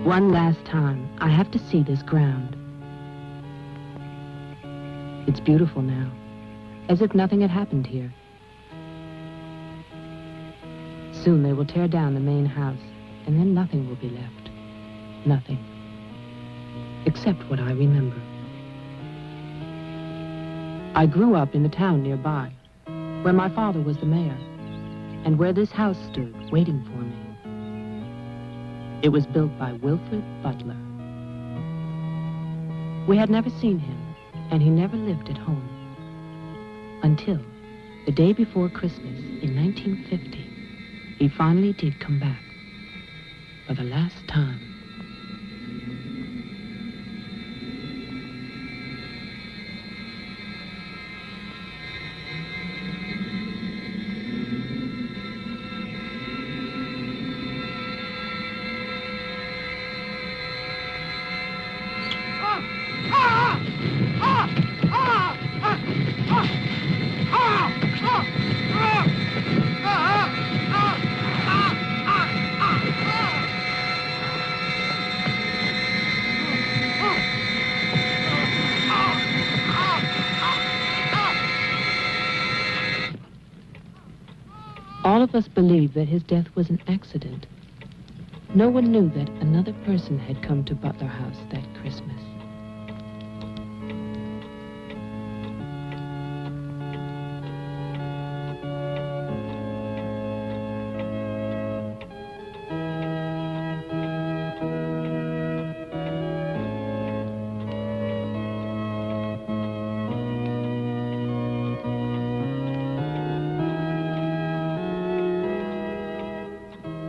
One last time, I have to see this ground. It's beautiful now, as if nothing had happened here. Soon they will tear down the main house, and then nothing will be left. Nothing. Except what I remember. I grew up in the town nearby, where my father was the mayor, and where this house stood, waiting for me. It was built by Wilfred Butler. We had never seen him, and he never lived at home. Until the day before Christmas in 1950, he finally did come back. For the last time. All of us believed that his death was an accident. No one knew that another person had come to Butler House that Christmas.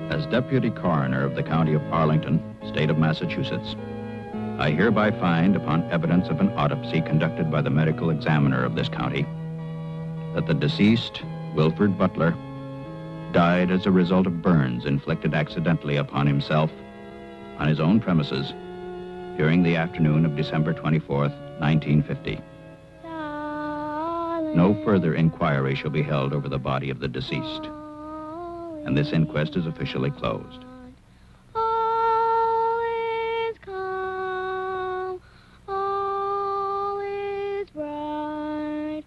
As Deputy Coroner of the County of Arlington, State of Massachusetts, I hereby find, upon evidence of an autopsy conducted by the medical examiner of this county, that the deceased, Wilfred Butler, died as a result of burns inflicted accidentally upon himself on his own premises during the afternoon of December 24th, 1950. No further inquiry shall be held over the body of the deceased, and this inquest is officially closed. All is calm, all is bright,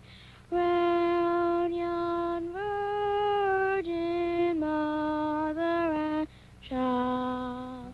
round yon Virgin Mother and Child.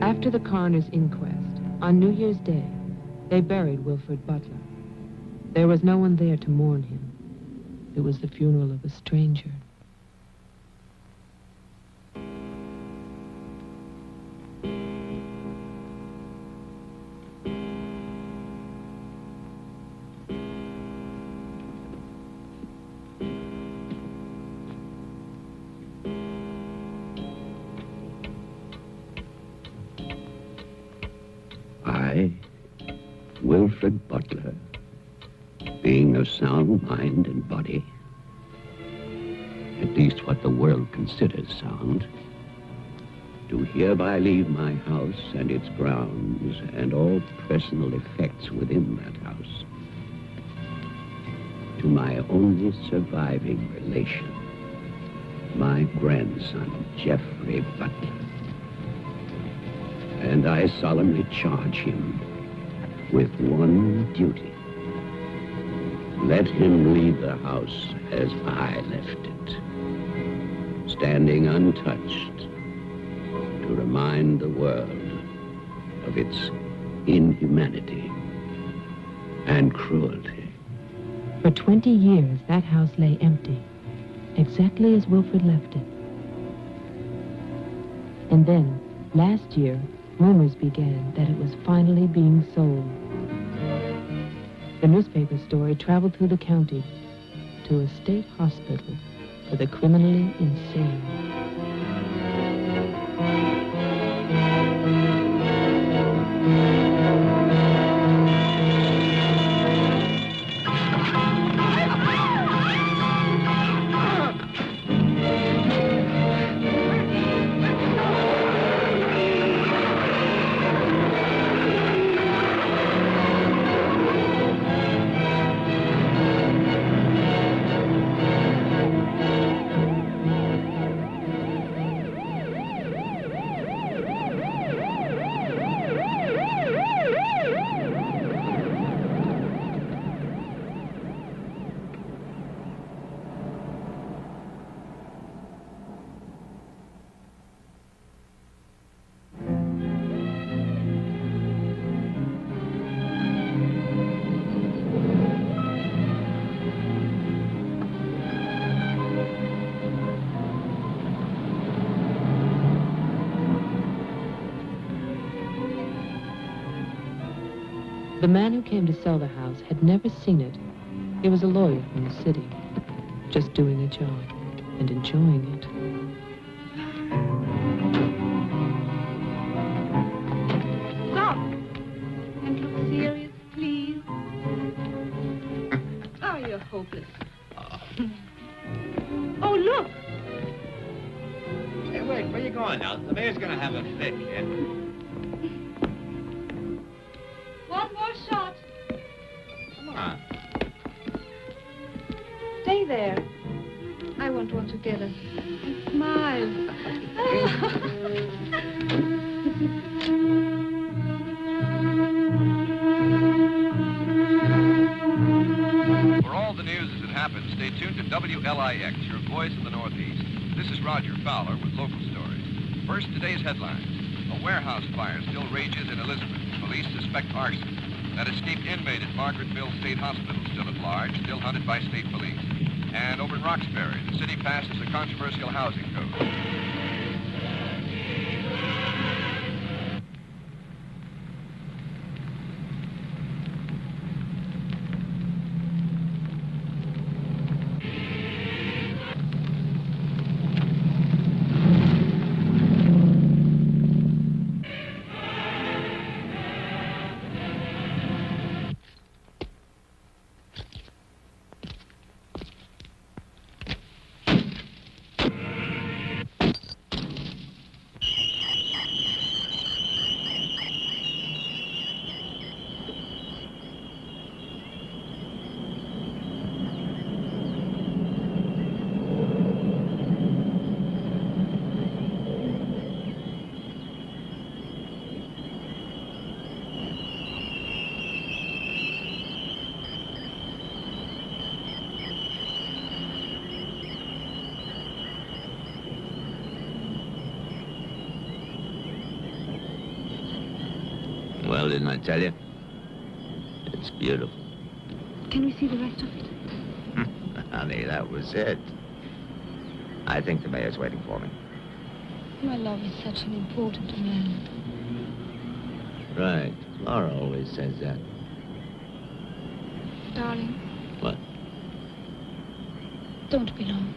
After the coroner's inquest, on New Year's Day, they buried Wilfred Butler. There was no one there to mourn him. It was the funeral of a stranger. I, Wilfred Butler, being of sound mind and body, at least what the world considers sound, do hereby leave my house and its grounds and all personal effects within that house to my only surviving relation, my grandson, Jeffrey Butler. And I solemnly charge him with one duty. Let him leave the house as I left it, standing untouched to remind the world of its inhumanity and cruelty. For 20 years, that house lay empty, exactly as Wilfred left it. And then, last year, rumors began that it was finally being sold. The newspaper story traveled through the county to a state hospital for the criminally insane. The man who came to sell the house had never seen it. He was a lawyer from the city, just doing a job and enjoying it. Stop! And look serious, please. Oh, you're hopeless. Oh, look! Hey, wait, where you going now? The mayor's gonna have a fit, kid. One more shot. Come on. Stay there. I want one together. And smile. For all the news as it happens, stay tuned to WLIX, your voice of the Northeast. This is Roger Fowler with local stories. First, today's headlines. A warehouse fire still rages in Elizabeth. Police suspect arson. That escaped inmate at Margaretville State Hospital still at large, still hunted by state police. And over in Roxbury, the city passes a controversial housing code. Well, didn't I tell you? It's beautiful. Can we see the rest of it? Honey, that was it. I think the mayor's waiting for me. My love is such an important man. Right. Laura always says that. Darling, What? don't be long.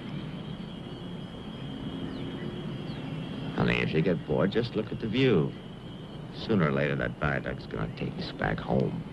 Honey, if you get bored, just look at the view. Sooner or later, that viaduct's gonna take us back home.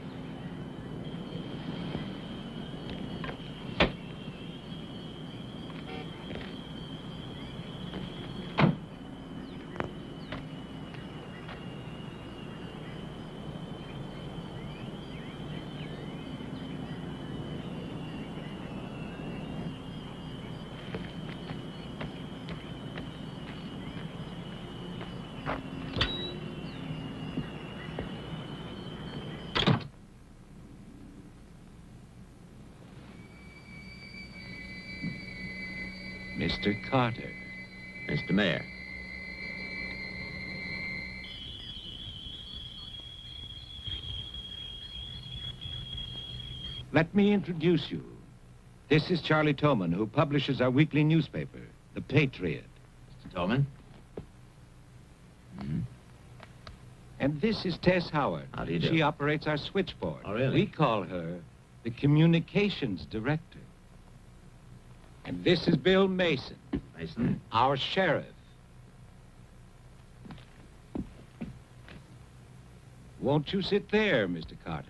Mr. Carter. Mr. Mayor. Let me introduce you. This is Charlie Toman, who publishes our weekly newspaper, The Patriot. Mr. Tolman. And this is Tess Howard. How do you do? She operates our switchboard. Oh, really? We call her the communications director. And this is Bill Mason, Mason. our sheriff. Won't you sit there, Mr. Carter,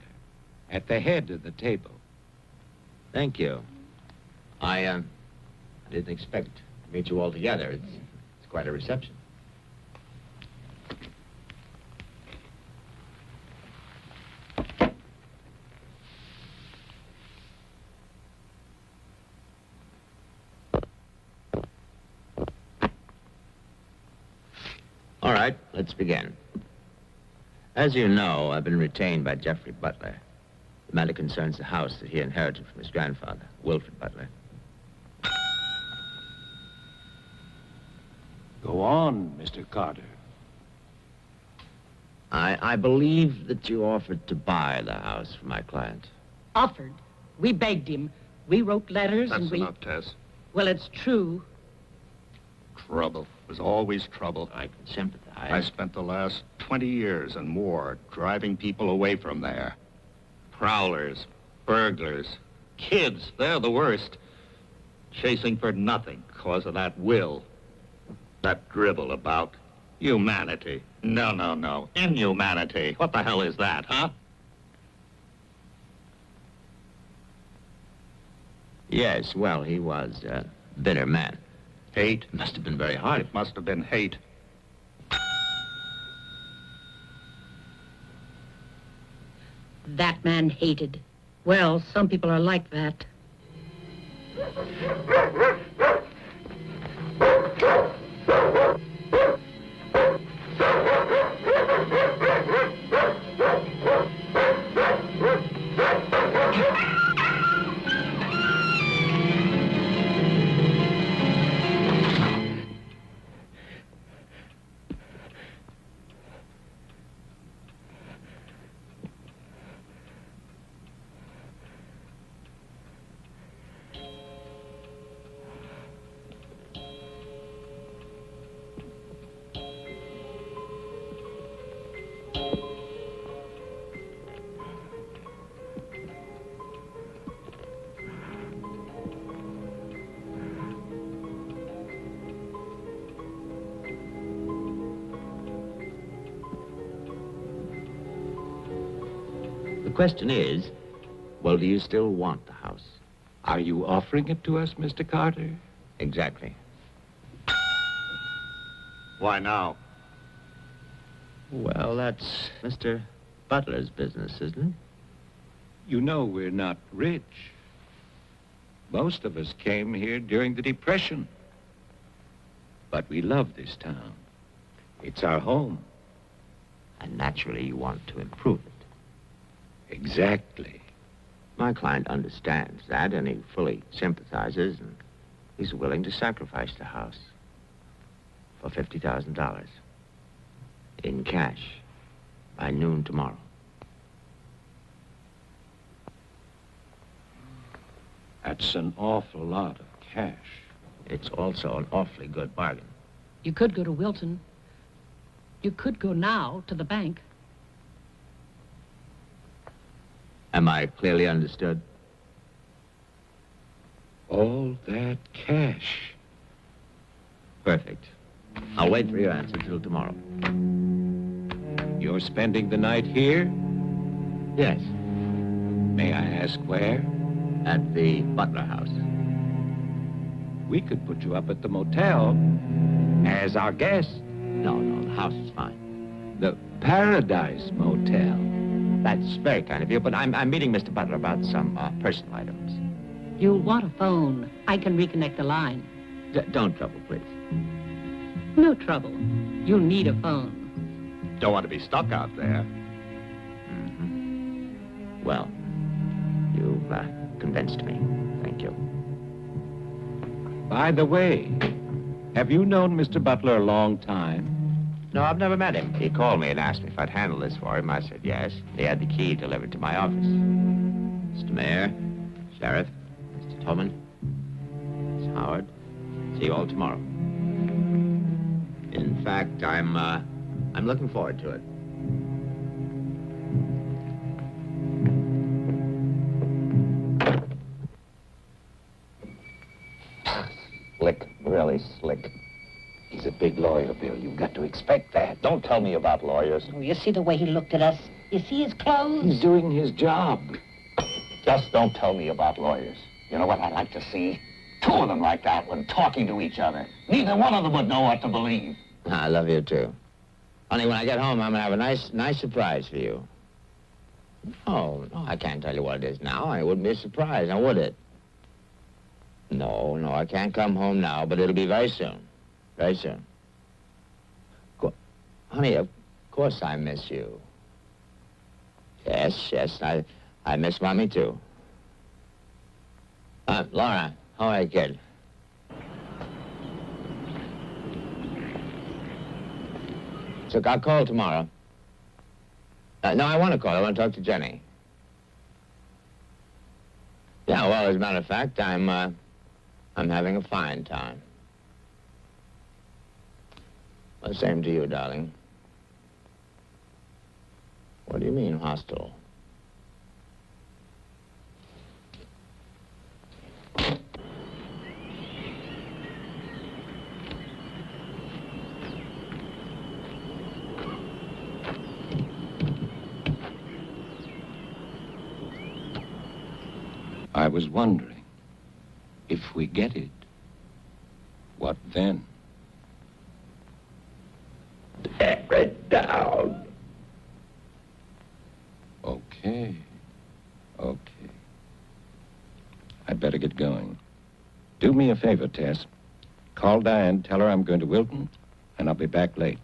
at the head of the table? Thank you. I didn't expect to meet you all together. It's quite a reception. All right, let's begin. As you know, I've been retained by Jeffrey Butler. The matter concerns the house that he inherited from his grandfather, Wilfred Butler. Go on, Mr. Carter. I believe that you offered to buy the house for my client. Offered. We begged him. We wrote letters and That's we... enough, Tess. Well, it's true. Trouble. There's always trouble. I can sympathize. I spent the last 20 years and more driving people away from there. Prowlers, burglars, kids, they're the worst. Chasing for nothing because of that will. That dribble about humanity. No. Inhumanity. What the hell is that, huh? Yes, well, he was a bitter man. Hate. It must have been very hard. It must have been hate. That man hated. Well, some people are like that. The question is, well, do you still want the house? Are you offering it to us, Mr. Carter? Exactly. Why now? Well, that's Mr. Butler's business, isn't it? You know we're not rich. Most of us came here during the Depression. But we love this town. It's our home. And naturally, you want to improve it. Exactly. My client understands that, and he fully sympathizes, and he's willing to sacrifice the house for $50,000 in cash by noon tomorrow. That's an awful lot of cash. It's also an awfully good bargain. You could go to Wilton. You could go now to the bank. Am I clearly understood? All that cash. Perfect. I'll wait for your answer till tomorrow. You're spending the night here? Yes, May I ask where? at the Butler house. We could put you up at the motel as our guest. No, the house is fine. The Paradise Motel. That's very kind of you, but I'm meeting Mr. Butler about some personal items. You'll want a phone. I can reconnect the line. Don't trouble, please. No trouble. You'll need a phone. Don't want to be stuck out there. Well, you've convinced me. Thank you. By the way, have you known Mr. Butler a long time? No, I've never met him. He called me and asked me if I'd handle this for him. I said yes. He had the key delivered to my office. Mr. Mayor, Sheriff, Mr. Tolman, Miss Howard, see you all tomorrow. In fact, I'm looking forward to it. Slick, really slick. He's a big lawyer, Bill. You've got to expect that. Don't tell me about lawyers. Oh, you see the way he looked at us? You see his clothes? He's doing his job. Just don't tell me about lawyers. You know what I'd like to see? Two of them like that one talking to each other. Neither one of them would know what to believe. I love you, too. Honey, when I get home, I'm going to have a nice surprise for you. No, I can't tell you what it is now. It wouldn't be a surprise, now would it? No, I can't come home now, but it'll be very soon. Very soon. Honey, of course I miss you. Yes, I miss Mommy, too. Laura, how are you, kid? So I'll call tomorrow. No, I want to call. I want to talk to Jenny. Yeah, well, as a matter of fact, I'm having a fine time. Well, same to you, darling. What do you mean, hostile? I was wondering, if we get it, what then? Tear it down. Okay. I'd better get going. Do me a favor, Tess. Call Diane, tell her I'm going to Wilton, and I'll be back late.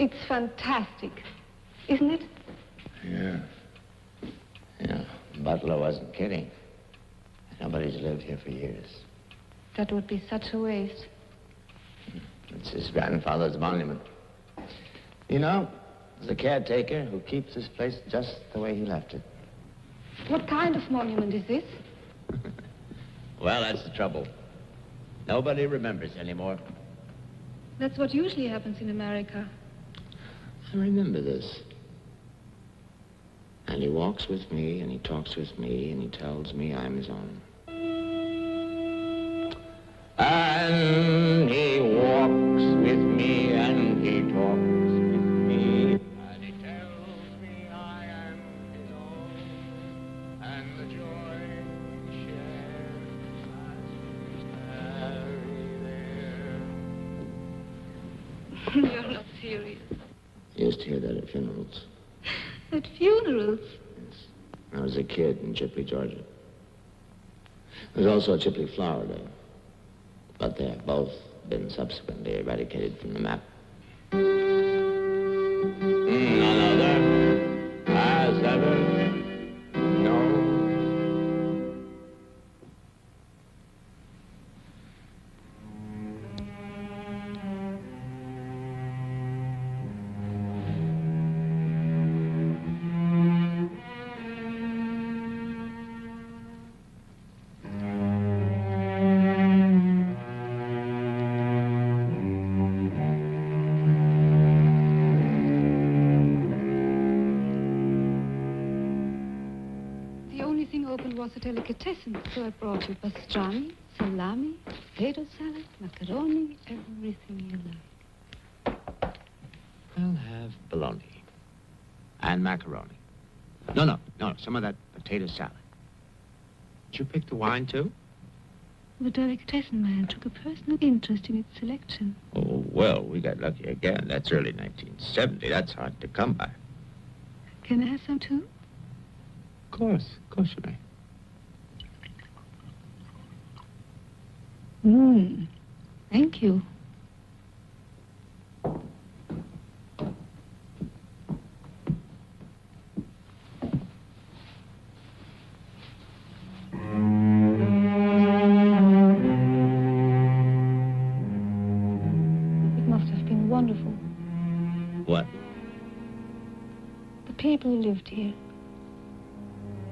It's fantastic, isn't it? Yeah. Butler wasn't kidding. Nobody's lived here for years. That would be such a waste. It's his grandfather's monument. You know, there's a caretaker who keeps this place just the way he left it. What kind of monument is this? Well, that's the trouble. Nobody remembers anymore. That's what usually happens in America. I remember this. And he walks with me, and he talks with me, and he tells me I'm his own. And he walks with me, and he talks with me, and he tells me I am his own, and the joy he shares as we tarry there. You're not serious. I used to hear that at funerals. At funerals? Yes. When I was a kid in Chipley, Georgia. There's also a Chipley Flower Day. But they have both been subsequently eradicated from the map. None other has ever known. was a delicatessen, so I brought you pastrami, salami, potato salad, macaroni, everything you like. I'll have bologna and macaroni. No, some of that potato salad. Did you pick the wine, too? The delicatessen man took a personal interest in its selection. Oh, well, we got lucky again. That's early 1970. That's hard to come by. Can I have some, too? Of course you may. Thank you. It must have been wonderful. What? The people who lived here.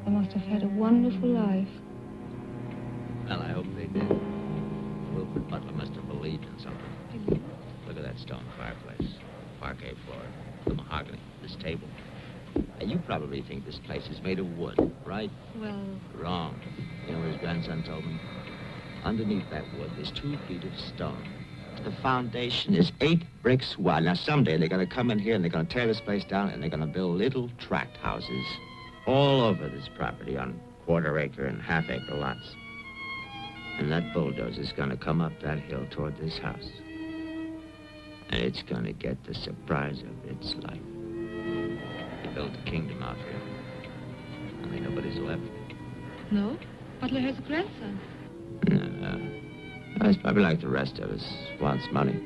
They must have had a wonderful life. Well, I hope they did. Wilfred Butler must have believed in something. Look at that stone fireplace, parquet floor, the mahogany, this table. Now, you probably think this place is made of wood, right? Well, Wrong. You know what his grandson told me? Underneath that wood, there's 2 feet of stone. The foundation is 8 bricks wide. Now, someday they're going to come in here and they're going to tear this place down and they're going to build little tract houses all over this property on quarter-acre and half-acre lots. And that bulldozer's going to come up that hill toward this house. And it's going to get the surprise of its life. They built a kingdom out here. I mean, nobody's left. no. Butler has a grandson. He's probably like the rest of us, wants money.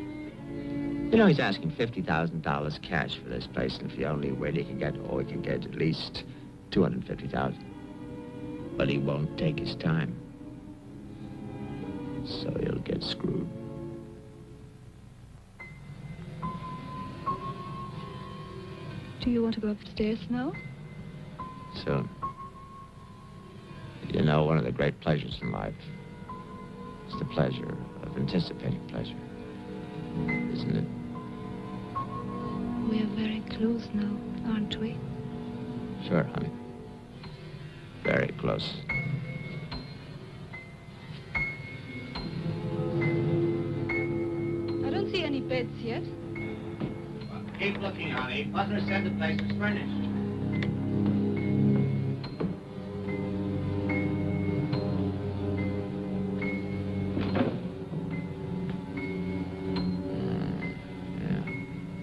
You know, he's asking $50,000 cash for this place, and if he only wait, he can get at least $250,000. But he won't take his time. So he'll get screwed. Do you want to go upstairs now? Soon. You know, one of the great pleasures in life is the pleasure of anticipating pleasure. Isn't it? We are very close now, aren't we? Sure, honey. Very close. I don't see any beds yet. Keep looking, honey. Butler said the place was furnished.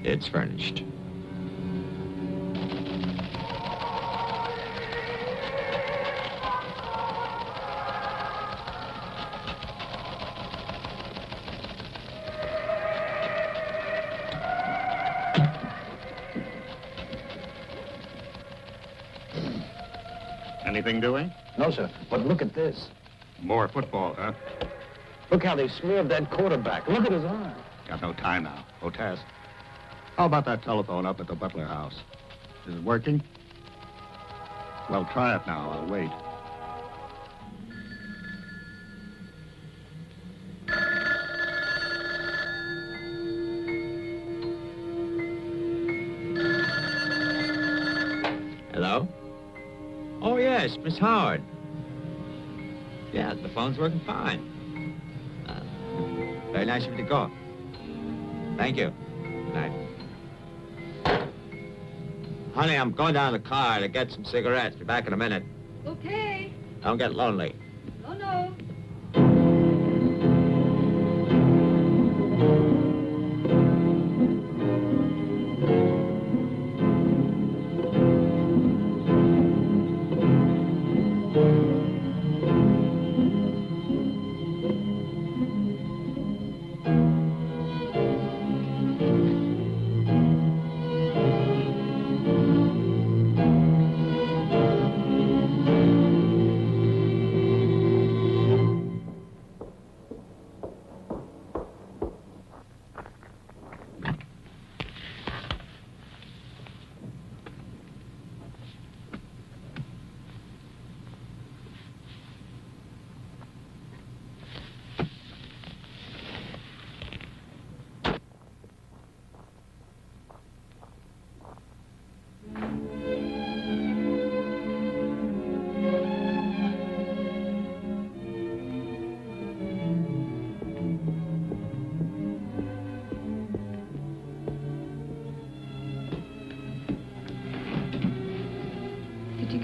It's furnished. Anything doing? No, sir. But look at this. More football, huh? Look how they smeared that quarterback. Look at his arm. Got no time now. Otas, how about that telephone up at the Butler house? Is it working? Well, try it now. I'll wait. Hello? Oh, yes, Miss Howard. Yeah, the phone's working fine. Very nice of you to call. Thank you. Good night. Honey, I'm going down to the car to get some cigarettes. Be back in a minute. Okay. Don't get lonely. No.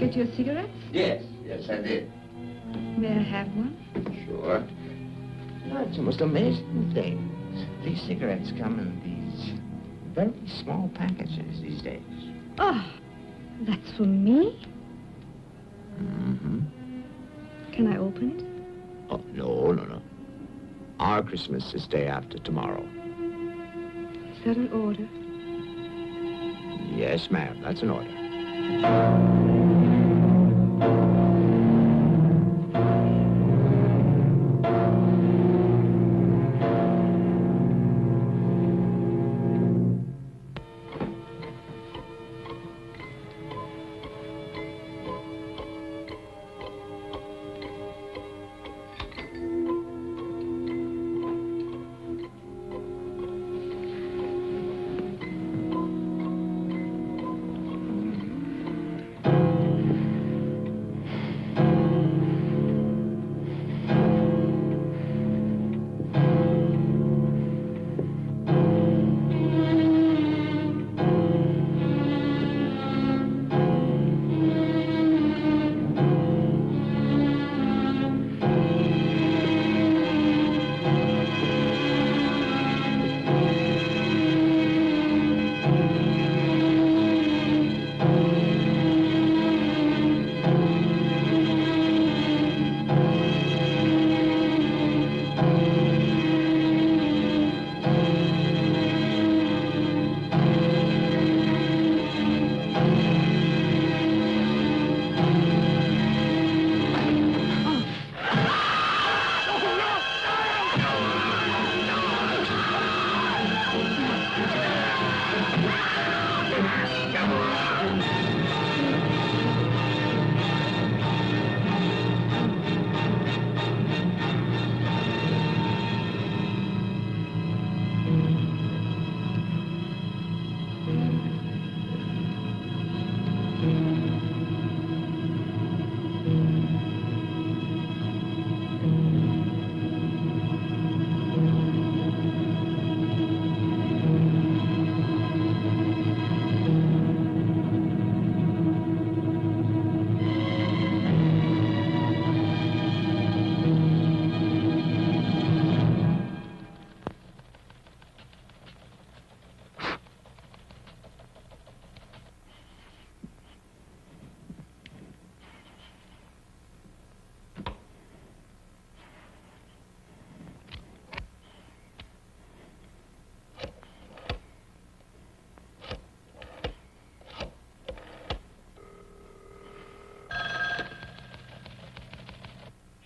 get your cigarettes? Yes, I did. May I have one? Sure. No, it's the most amazing thing. These cigarettes come in these very small packages these days. Oh, that's for me? Mm-hmm. Can I open it? Oh, no. Our Christmas is day after tomorrow. Is that an order? Yes, ma'am, that's an order.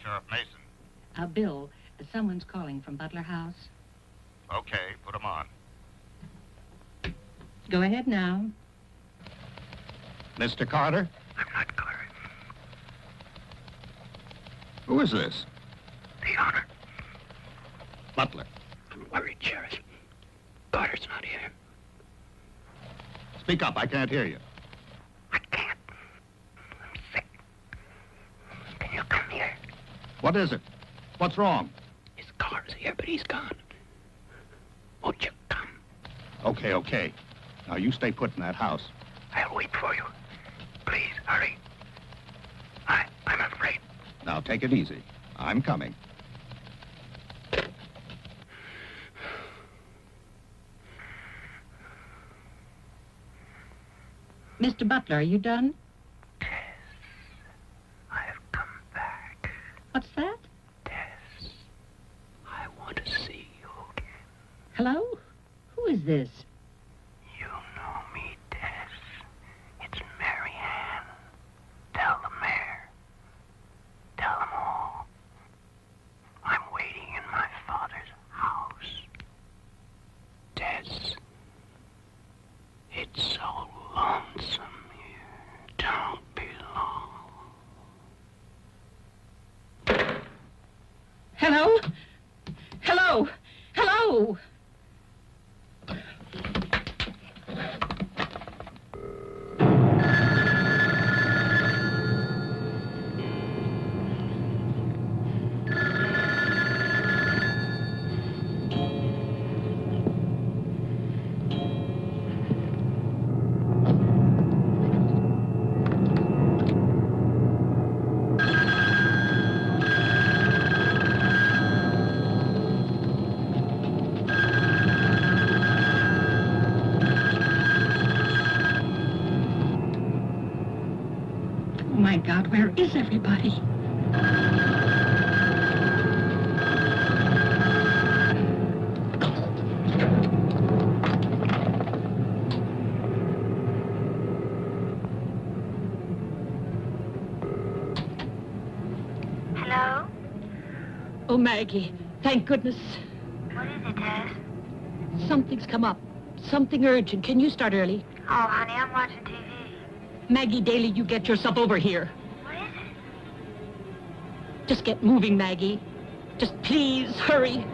Sheriff Mason. Bill, someone's calling from Butler House. Okay, put him on. Go ahead now. Mr. Carter? I'm not Carter. Who is this? The honor. Butler. I'm worried, Sheriff. Carter's not here. Speak up, I can't hear you. I can't. I'm sick. Can you come here? What is it? What's wrong? His car's here, but he's gone. Won't you come? Okay. Now, you stay put in that house. I'll wait for you. Please, hurry. I'm afraid. Now, take it easy. I'm coming. Mr. Butler, are you done? Tess, I've come back. What's that? Tess, I want to see you again. Hello? Who is this? You know me, Tess. It's Mary Ann. Tell the mayor. Tell them all. I'm waiting in my father's house. Tess, it's so lonesome here. Don't be long. Hello? Hello? Hello? my God, where is everybody? Hello? Oh, Maggie, thank goodness. What is it, Tess? Something's come up. Something urgent. Can you start early? Oh, honey, I'm watching TV. Maggie Daly, you get yourself over here. What is it? Just get moving, Maggie. Just please, hurry.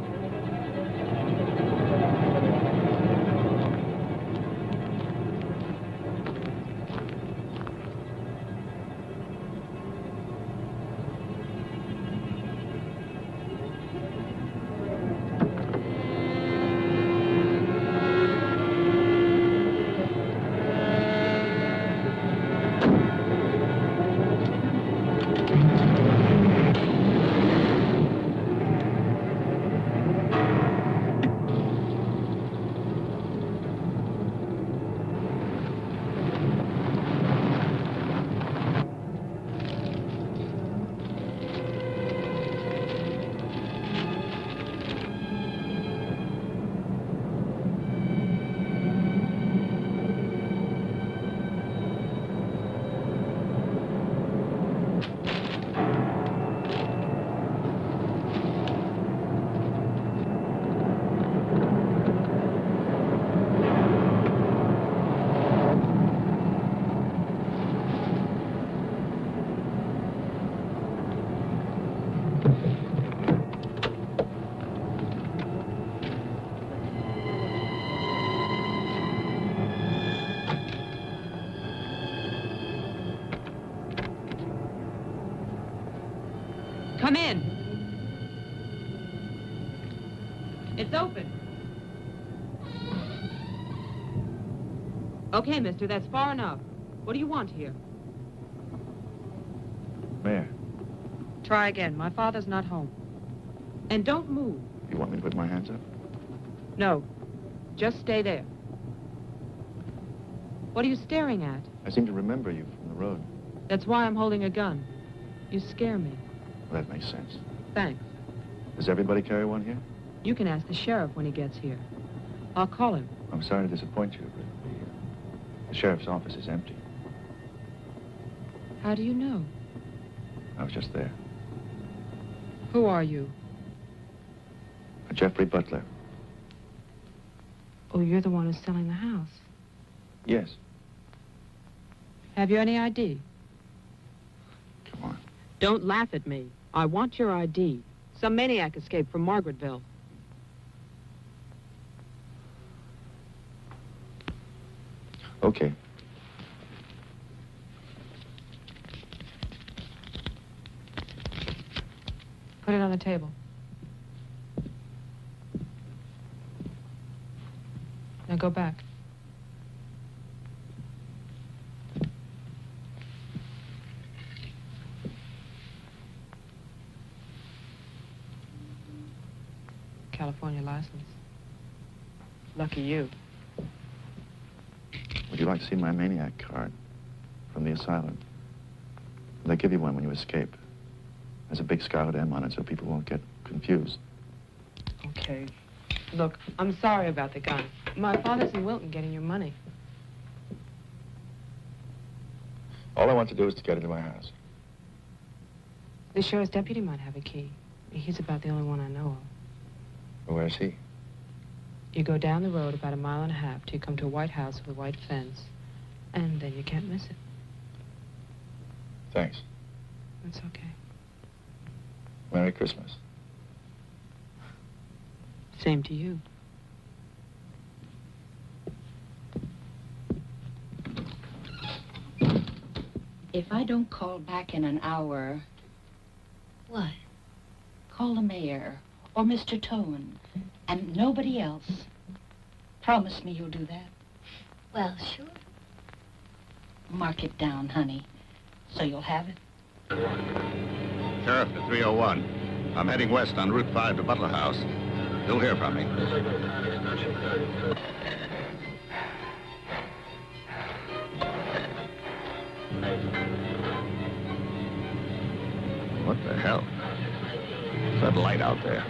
Come in. It's open. Okay, mister, that's far enough. What do you want here? Mayor, Try again. My father's not home. And don't move. you want me to put my hands up? No. Just stay there. What are you staring at? I seem to remember you from the road. That's why I'm holding a gun. You scare me. Well, that makes sense. Thanks. Does everybody carry one here? You can ask the sheriff when he gets here. I'll call him. I'm sorry to disappoint you, but the sheriff's office is empty. How do you know? I was just there. Who are you? Jeffrey Butler. Oh, you're the one who's selling the house. Yes. Have you any ID? Come on. Don't laugh at me. I want your ID. Some maniac escaped from Margaretville. Okay. Put it on the table. Now go back. California license. Lucky you. Would you like to see my maniac card from the asylum? They give you one when you escape. There's a big scarlet M on it so people won't get confused. Okay. Look, I'm sorry about the gun. My father's in Wilton getting your money. All I want to do is to get into my house. The sheriff's deputy might have a key. He's about the only one I know of. Well, where's he? You go down the road about 1.5 miles till you come to a white house with a white fence, and then you can't miss it. Thanks. It's okay. Merry Christmas. Same to you. If I don't call back in an hour... What? Call the mayor or Mr. Tone and nobody else. Promise me you'll do that. Well, sure. Mark it down, honey, so you'll have it. Sheriff to 301. I'm heading west on Route 5 to Butler House. You'll hear from me. The hell? What's that light out there?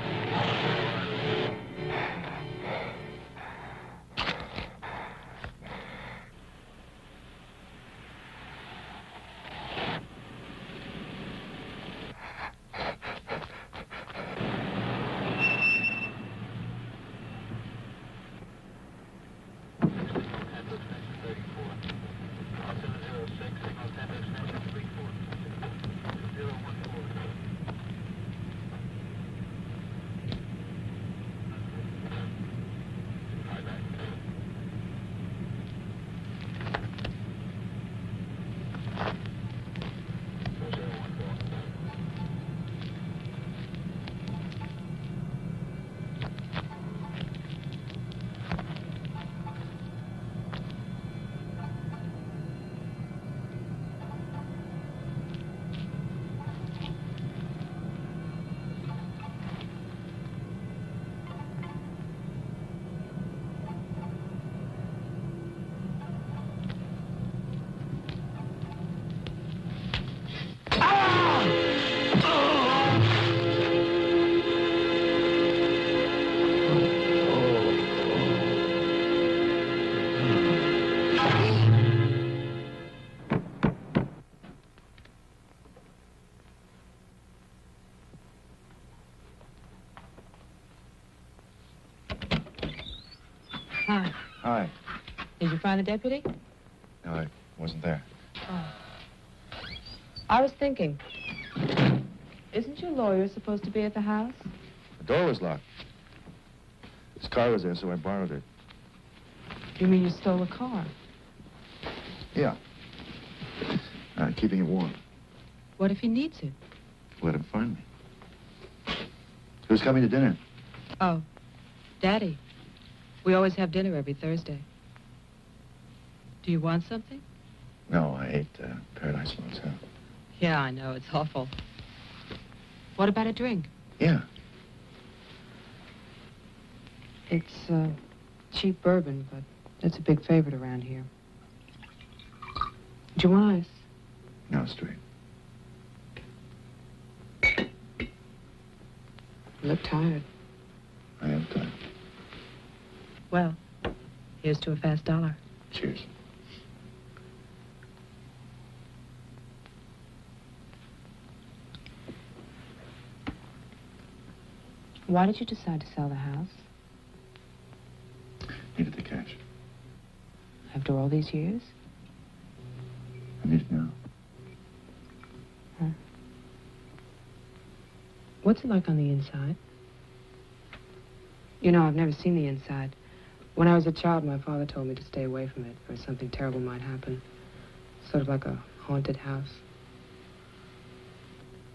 Hi. Hi. Did you find the deputy? No, I wasn't there. Oh. I was thinking, isn't your lawyer supposed to be at the house? The door was locked. His car was there, so I borrowed it. You mean you stole a car? Yeah. Keeping it warm. What if he needs it? Let him find me. Who's coming to dinner? Oh, Daddy. We always have dinner every Thursday. Do you want something? No, I ate Paradise Motel. Yeah, I know. It's awful. What about a drink? Yeah. It's cheap bourbon, but it's a big favorite around here. Do you want ice? No, straight. You look tired. I am tired. Well, here's to a fast dollar. Cheers. Why did you decide to sell the house? Needed the cash. After all these years? I need it now. Huh. What's it like on the inside? You know, I've never seen the inside. When I was a child, my father told me to stay away from it, or something terrible might happen. Sort of like a haunted house.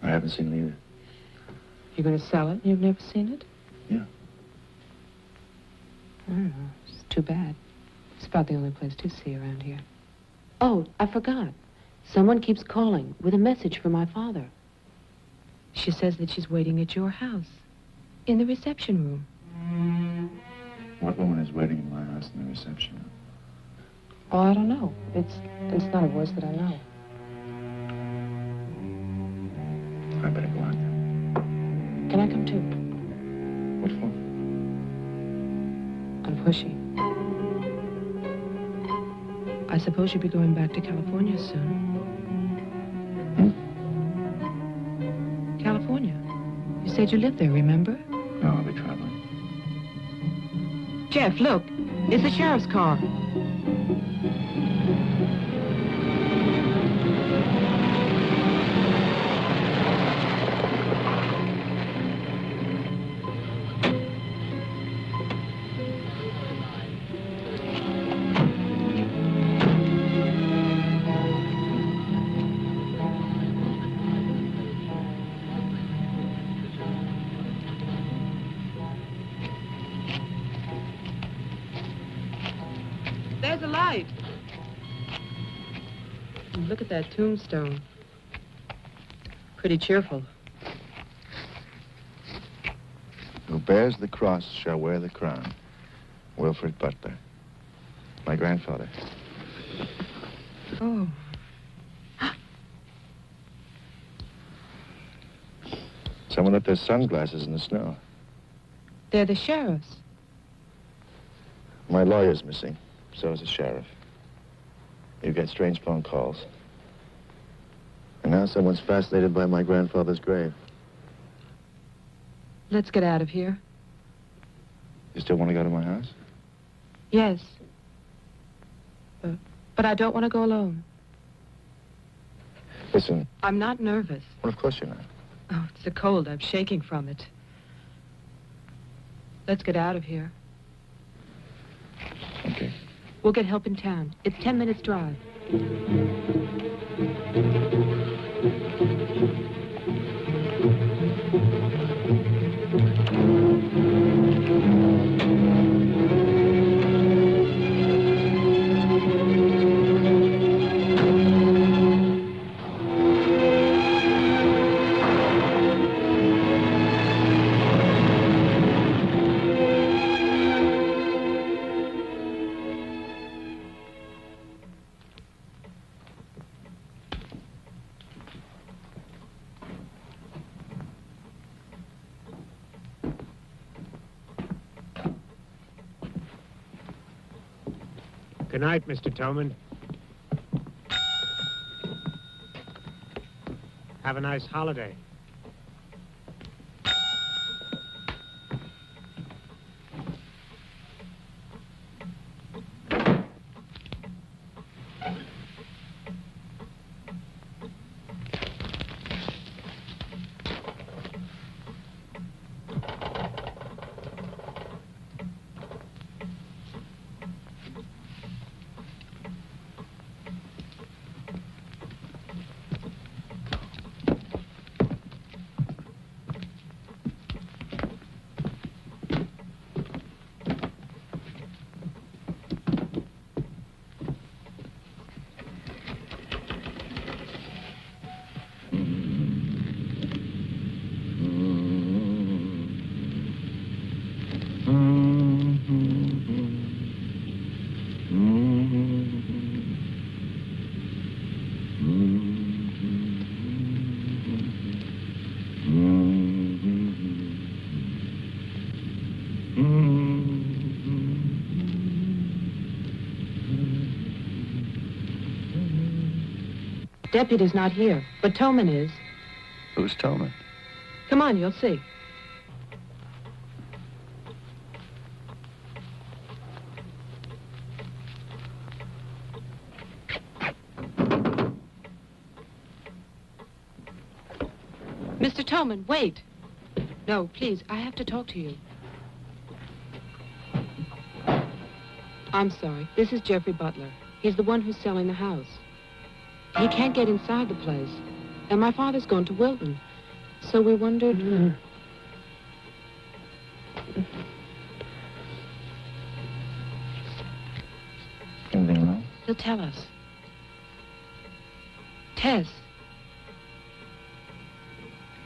I haven't seen it either. You're going to sell it and you've never seen it? Yeah. I don't know. It's too bad. It's about the only place to see around here. Oh, I forgot. Someone keeps calling with a message for my father. She says that she's waiting at your house, in the reception room. What woman is waiting in my house in the reception room? Oh, I don't know. It's not a voice that I know. I better go out there. Can I come too? What for? I'm pushy. I suppose you'll be going back to California soon. California? You said you lived there, remember? No, I'll be traveling. Jeff, look. It's the sheriff's car. There's a light. And look at that tombstone. Pretty cheerful. Who bears the cross shall wear the crown. Wilfred Butler. My grandfather. Oh. Someone left their sunglasses in the snow. They're the sheriff's. My lawyer's missing. So is the sheriff. You get strange phone calls. And now someone's fascinated by my grandfather's grave. Let's get out of here. You still want to go to my house? Yes. But I don't want to go alone. Listen. I'm not nervous. Well, of course you're not. Oh, it's the cold. I'm shaking from it. Let's get out of here. Okay. We'll get help in town. It's 10 minutes drive. Good night, Mr. Tolman. Have a nice holiday. Deputy's not here, but Tolman is. Who's Tolman? Come on, you'll see. Mr. Tolman, wait. No, please, I have to talk to you. I'm sorry. This is Jeffrey Butler. He's the one who's selling the house. He can't get inside the place. And my father's gone to Wilton. So we wondered... Anything wrong? He'll tell us. Tess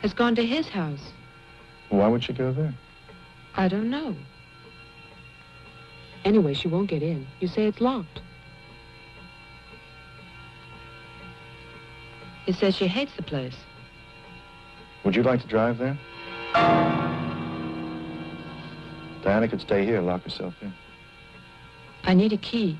has gone to his house. Why would she go there? I don't know. Anyway, she won't get in. You say it's locked. It says she hates the place. Would you like to drive there? Diana could stay here, lock herself in. I need a key.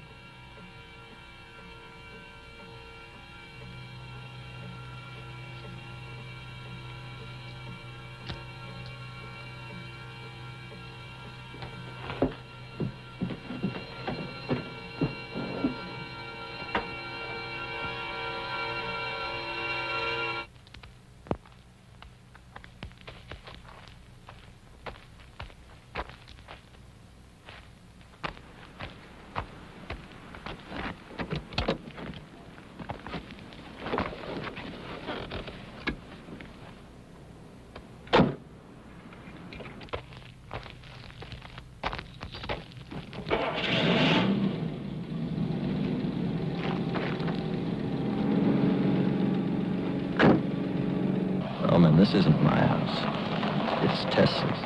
This isn't my house. It's Tess's.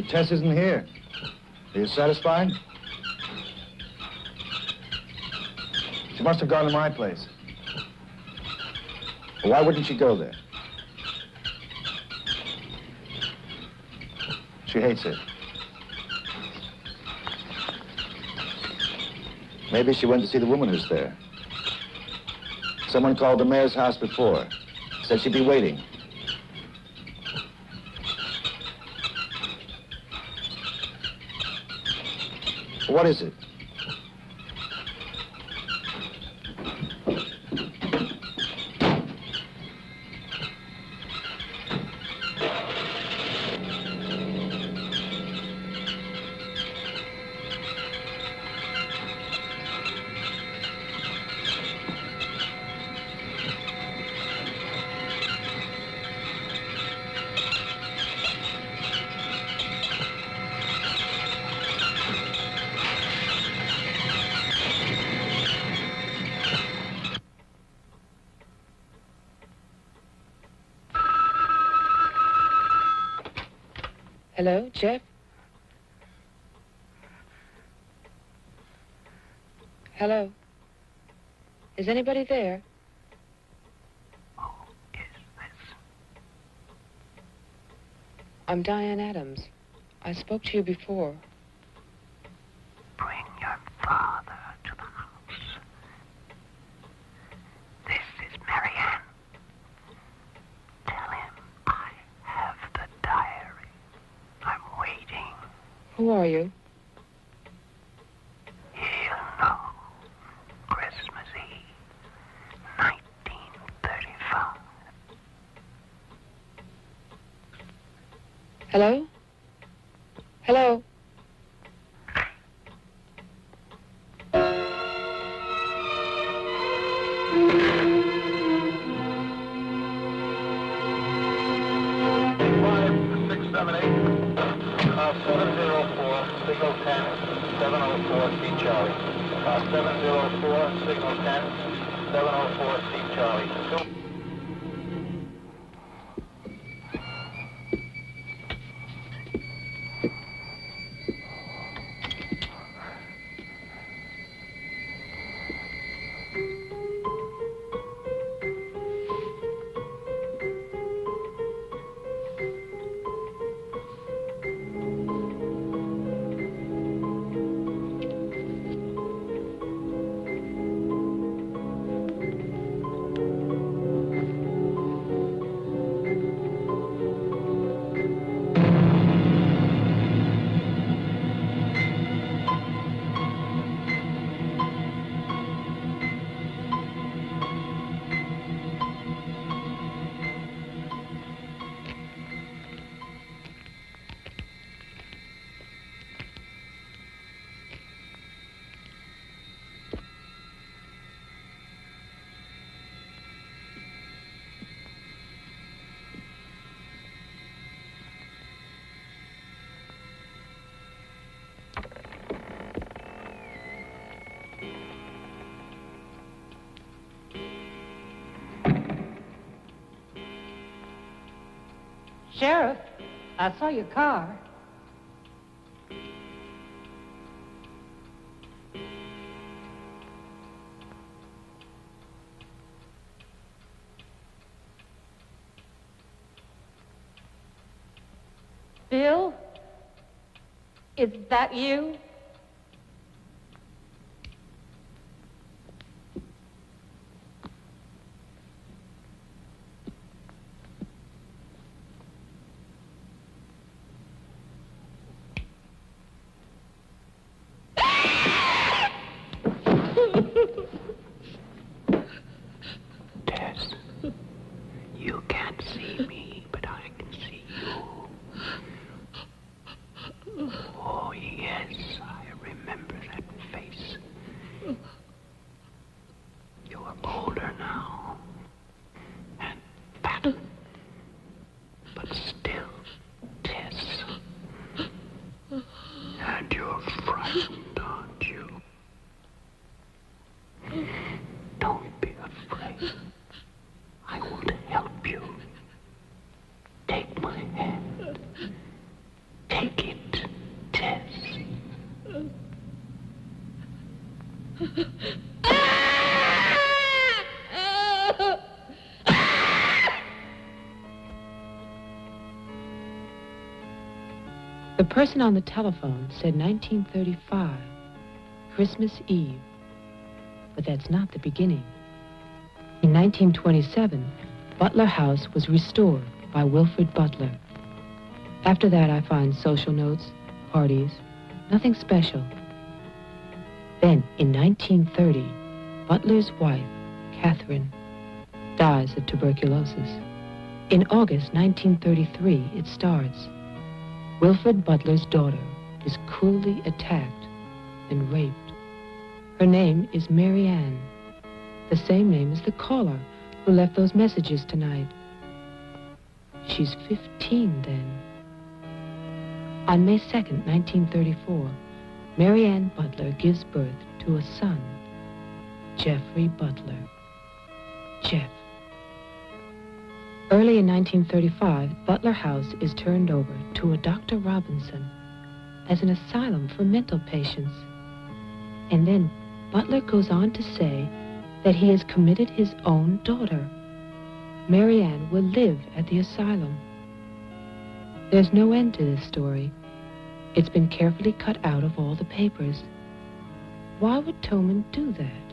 Tess isn't here. Are you satisfied? She must have gone to my place. Well, why wouldn't she go there? She hates it. Maybe she went to see the woman who's there. Someone called the mayor's house before. Said she'd be waiting. What is it? Hello, Jeff? Hello? Is anybody there? Who is this? I'm Diane Adams. I spoke to you before. Bring your father to the house. This is Marianne. Tell him I have the diary. I'm waiting. Who are you? He'll know. Christmas Eve, 1935. Hello? Hello? Signal 10, 704, C Charlie. 704, signal 10, 704, C Charlie. Sheriff, I saw your car. Bill? Is that you? Tess, you can't see me, but I can see you. Oh, yes, I remember that face. You're older now, and fatter, but still Tess. And you're frightened, aren't you? Don't be afraid. I want to help you. Take my hand. Take it. The person on the telephone said 1935, Christmas Eve. But that's not the beginning. In 1927, Butler House was restored by Wilfred Butler. After that, I find social notes, parties, nothing special. Then, in 1930, Butler's wife, Catherine, dies of tuberculosis. In August 1933, it starts. Wilfred Butler's daughter is cruelly attacked and raped. Her name is Mary Ann, the same name as the caller who left those messages tonight. She's 15 then. On May 2nd, 1934, Mary Ann Butler gives birth to a son, Jeffrey Butler. Jeff. Early in 1935, Butler House is turned over to a Dr. Robinson as an asylum for mental patients. And then Butler goes on to say that he has committed his own daughter. Mary Ann will live at the asylum. There's no end to this story. It's been carefully cut out of all the papers. Why would Toman do that?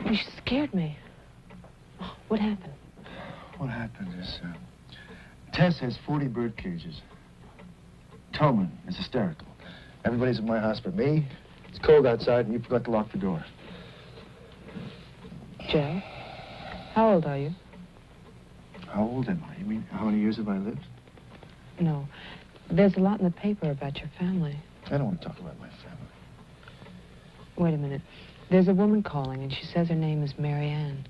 You scared me. Oh, what happened? What happened is, Tess has 40 bird cages. Toman is hysterical. Everybody's at my house but me. It's cold outside and you forgot to lock the door. Joe, how old are you? How old am I? You mean, how many years have I lived? No. There's a lot in the paper about your family. I don't want to talk about my family. Wait a minute. There's a woman calling, and she says her name is Mary Ann.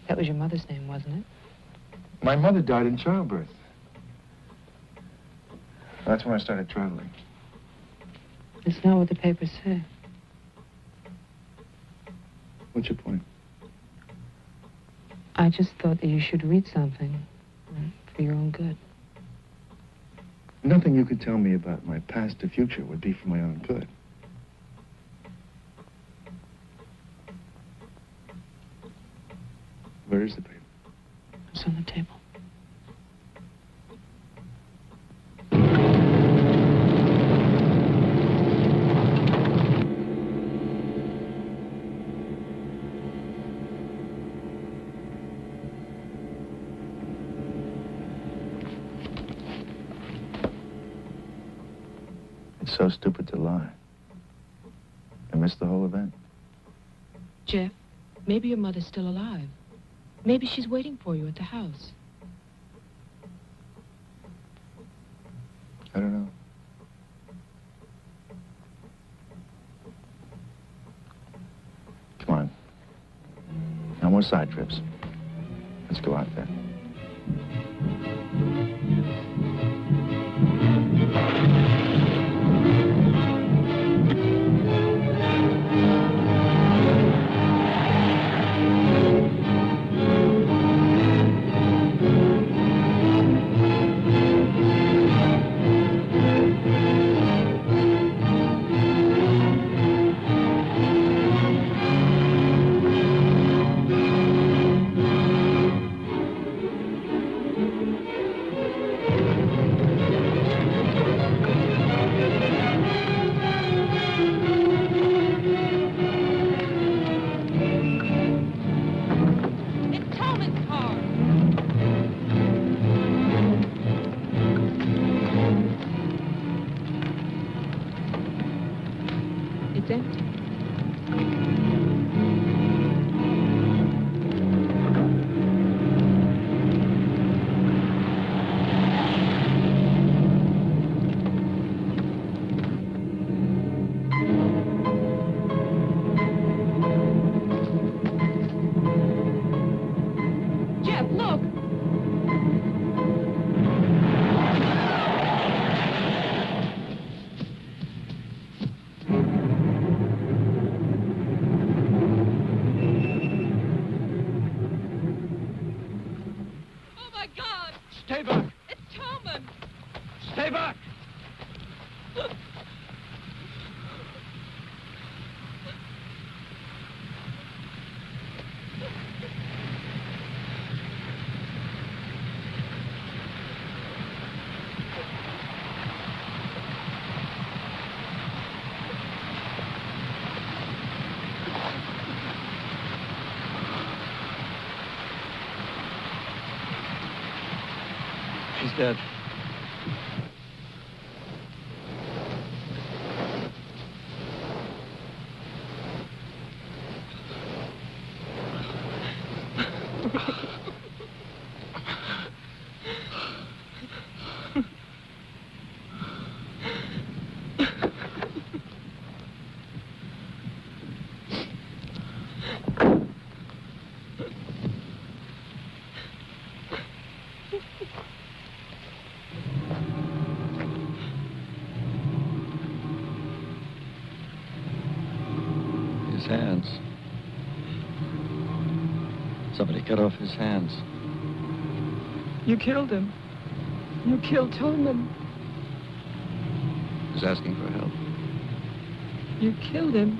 That was your mother's name, wasn't it? My mother died in childbirth. That's when I started traveling. It's not what the papers say. What's your point? I just thought that you should read something for your own good. Nothing you could tell me about my past or future would be for my own good. Where is the paper? It's on the table. It's so stupid to lie. I missed the whole event. Jeff, maybe your mother's still alive. Maybe she's waiting for you at the house. I don't know. Come on. No more side trips. Let's go out there. It's empty. dead. His hands. Somebody cut off his hands. You killed him. You killed Tolman. He's asking for help. You killed him.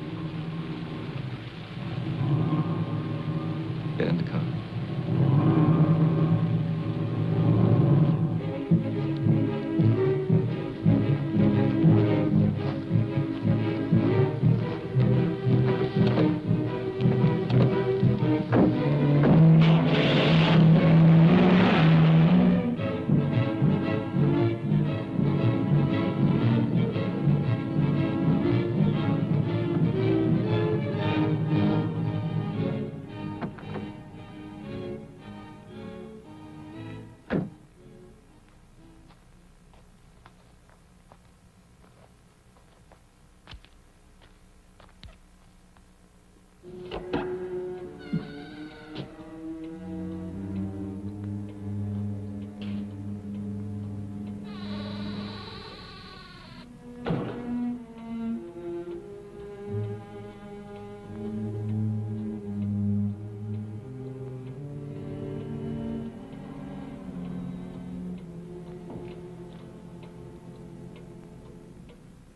Get in the car.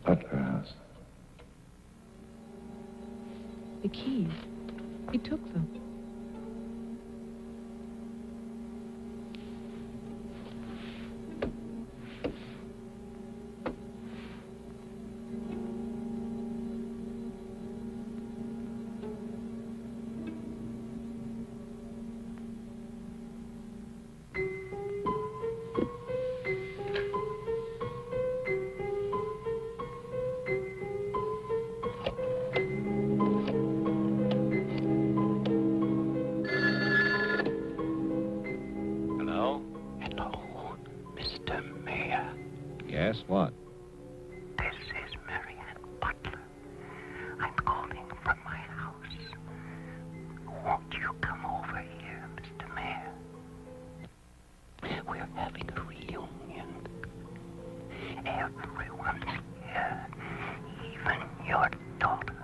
Butler House. The keys. He took them. Yes, what? This is Marianne Butler. I'm calling from my house. Won't you come over here, Mr. Mayor? We're having a reunion. Everyone's here, even your daughter.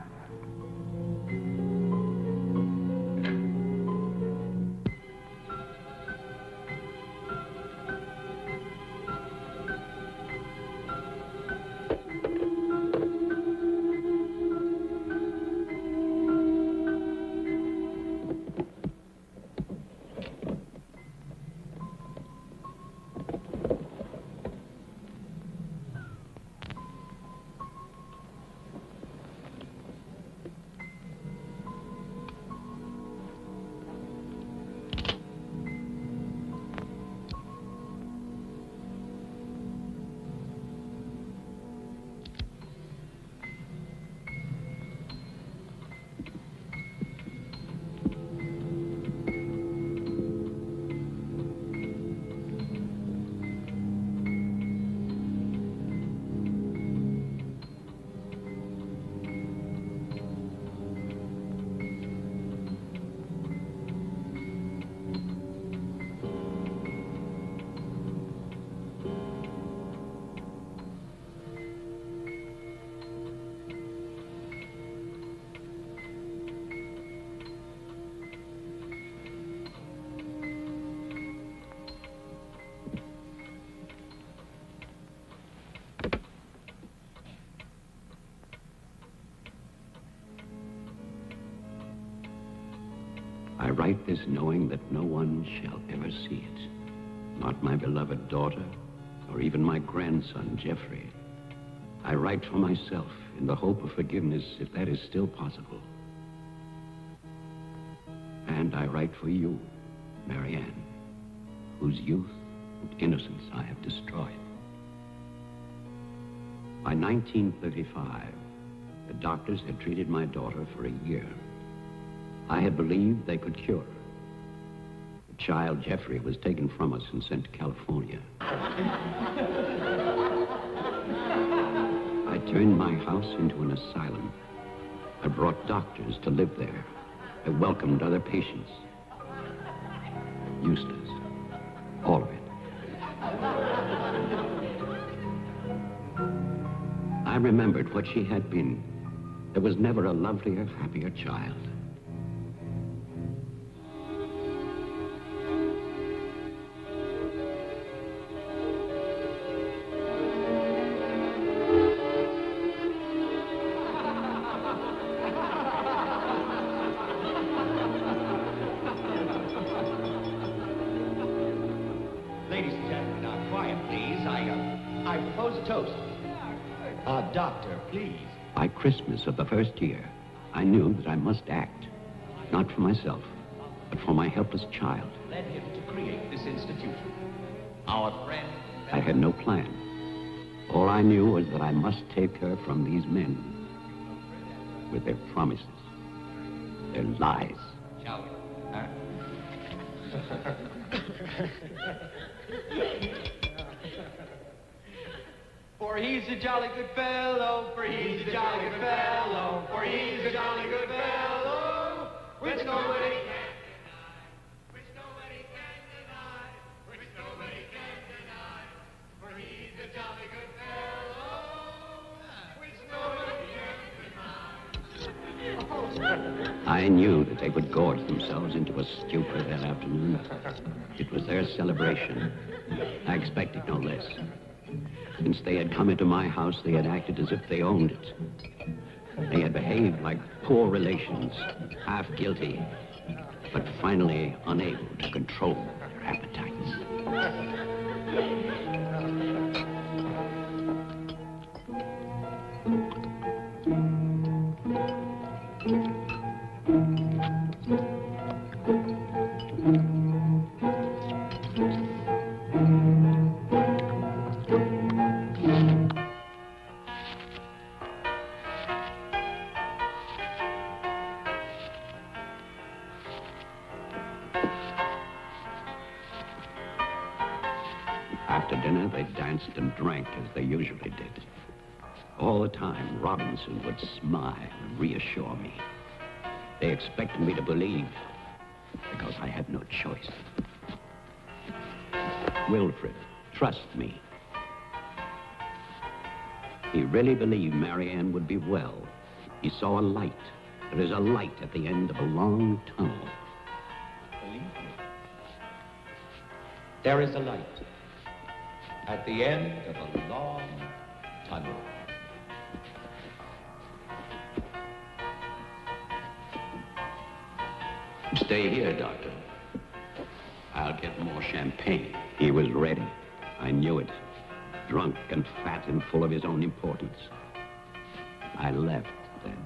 I write this knowing that no one shall ever see it. Not my beloved daughter, or even my grandson, Jeffrey. I write for myself in the hope of forgiveness, if that is still possible. And I write for you, Marianne, whose youth and innocence I have destroyed. By 1935, the doctors had treated my daughter for a year. I had believed they could cure her. The child, Jeffrey, was taken from us and sent to California. I turned my house into an asylum. I brought doctors to live there. I welcomed other patients. Useless. All of it. I remembered what she had been. There was never a lovelier, happier child. Ladies and gentlemen, now quiet, please. I propose a toast. Doctor, please. By Christmas of the first year, I knew that I must act, not for myself, but for my helpless child. Led him to create this institution. Our friend... I had no plan. All I knew was that I must take her from these men with their promises, their lies. Shall we? Huh? For he's a jolly good fellow, for he's a jolly good fellow, for he's a jolly good fellow, which nobody can deny, which nobody can deny, which nobody can deny, for he's a jolly good fellow, which nobody can deny. I knew that they would gorge themselves into a stupor that afternoon. It was their celebration. I expected no less. Since they had come into my house, they had acted as if they owned it. They had behaved like poor relations, half guilty, but finally unable to control their appetites. After dinner, they danced and drank as they usually did. All the time, Robinson would smile and reassure me. They expected me to believe, because I had no choice. Wilfred, trust me. He really believed Marianne would be well. He saw a light. There is a light at the end of a long tunnel. Believe me. There is a light at the end of a long tunnel. Stay here, Doctor. I'll get more champagne. He was ready. I knew it. Drunk and fat and full of his own importance. I left then.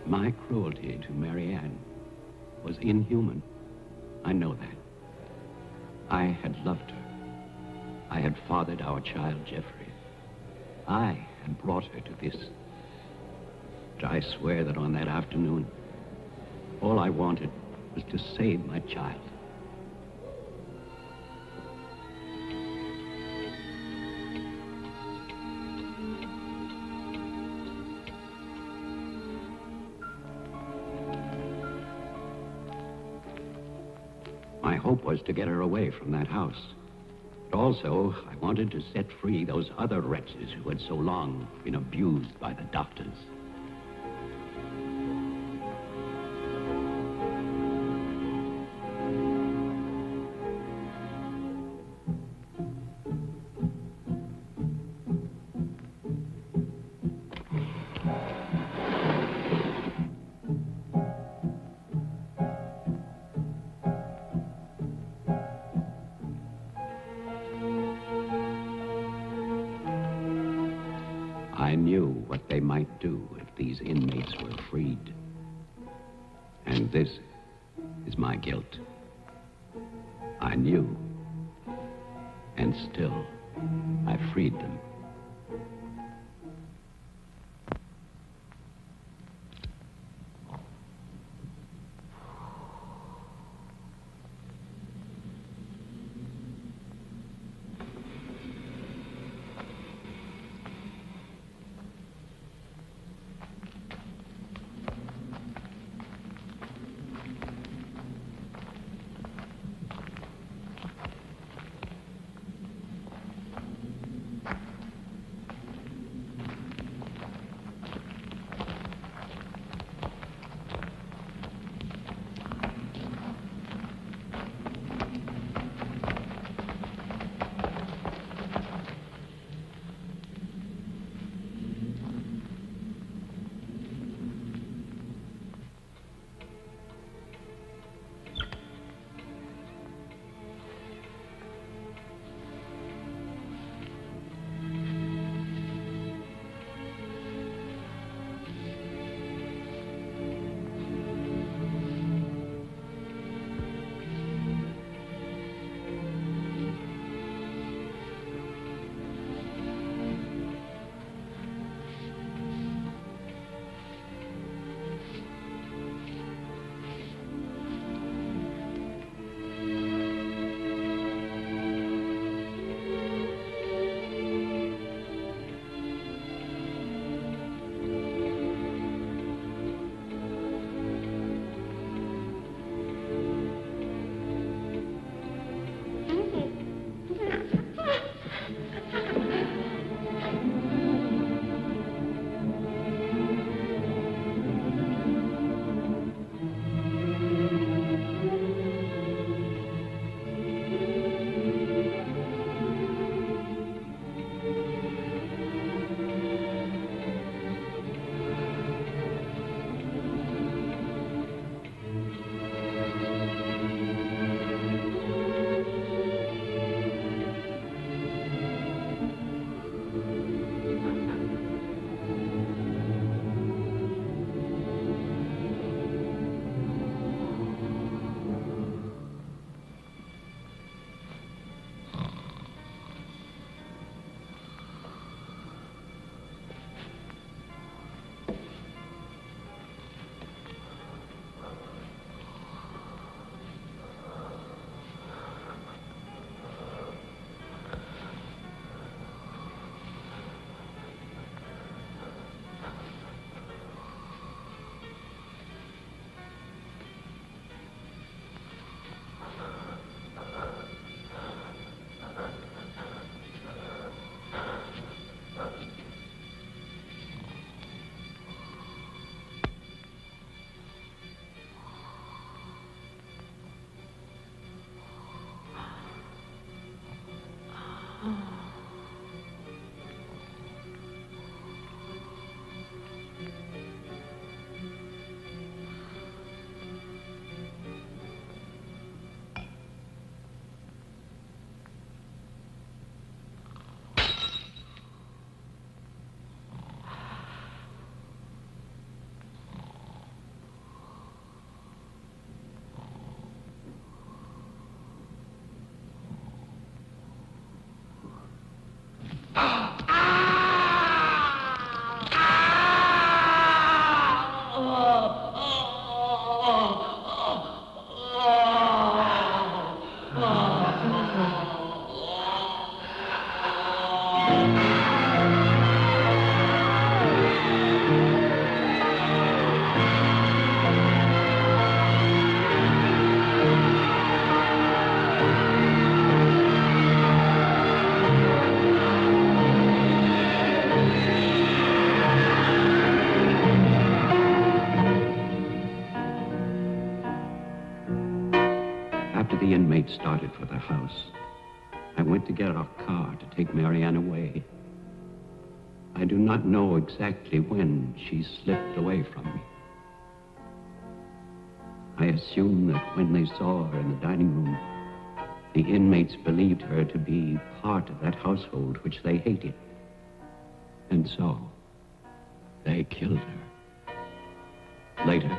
My cruelty to Marianne was inhuman. I know that. I had loved her. I had fathered our child, Jeffrey. I had brought her to this. But I swear that on that afternoon, all I wanted was to save my child. My hope was to get her away from that house. But also, I wanted to set free those other wretches who had so long been abused by the doctors. I knew what they might do if these inmates were freed. And this is my guilt. I knew, and still, I freed them. started for the house. I went to get our car to take Marianne away. I do not know exactly when she slipped away from me. I assume that when they saw her in the dining room, the inmates believed her to be part of that household which they hated. And so, they killed her. Later,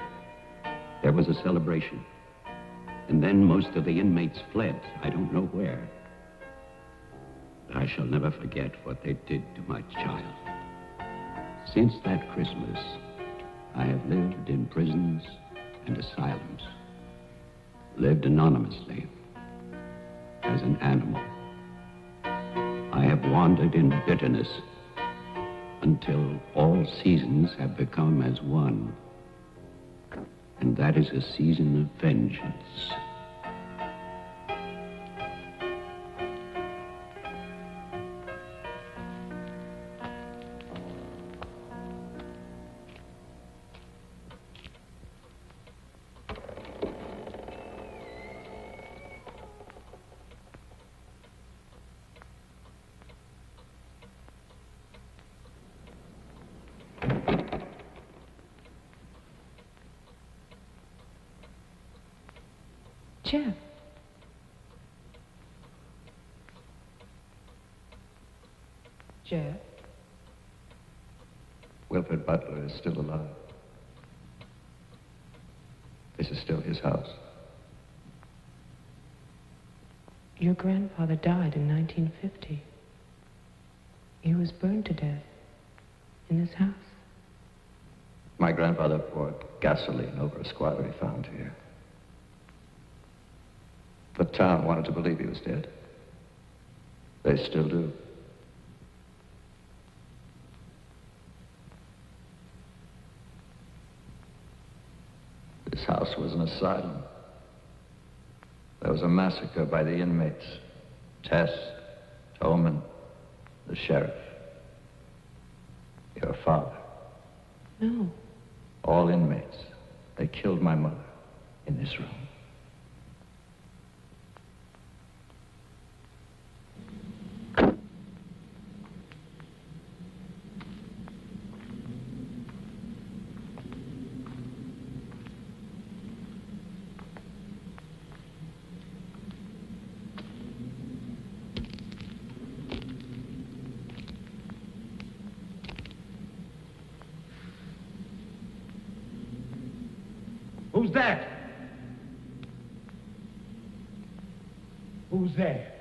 there was a celebration. And then most of the inmates fled. I don't know where. But I shall never forget what they did to my child. Since that Christmas, I have lived in prisons and asylums. Lived anonymously, as an animal. I have wandered in bitterness until all seasons have become as one. And that is a season of vengeance. Jeff. Jeff. Wilfred Butler is still alive. This is still his house. Your grandfather died in 1950. He was burned to death in this house. My grandfather poured gasoline over a squatter he found here. The town wanted to believe he was dead. They still do. This house was an asylum. There was a massacre by the inmates. Tess, Tolman, the sheriff. Your father. No. All inmates. They killed my mother in this room. Who's that? Who's there?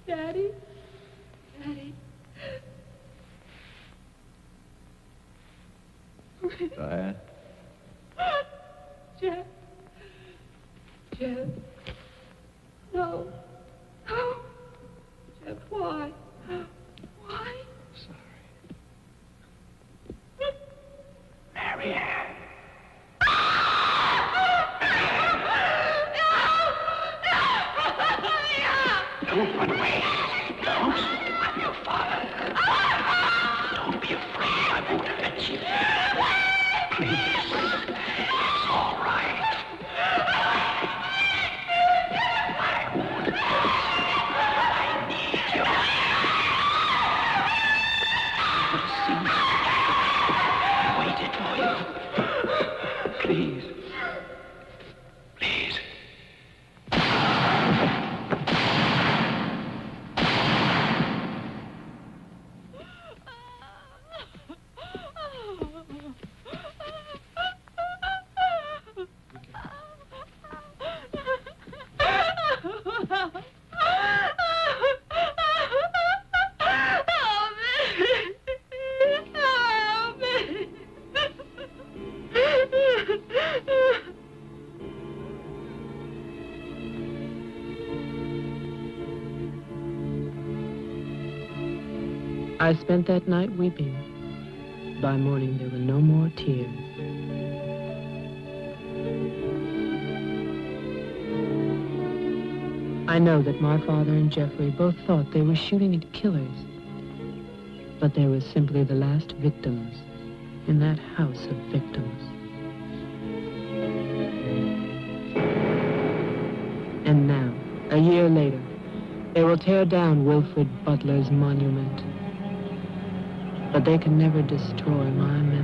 Daddy? Daddy? Diane? Jeff? Jeff? No. No. Jeff, why? Why? Marianne. Don't run away. Don't. I'm your father. Don't be afraid. I won't hurt you. Please. It's all right. I won't hurt you. I need you. I could have seen you. I waited for you. Please. Please. I spent that night weeping. By morning, there were no more tears. I know that my father and Jeffrey both thought they were shooting at killers, but they were simply the last victims in that house of victims. And now, a year later, they will tear down Wilfred Butler's monument. But they can never destroy my memory.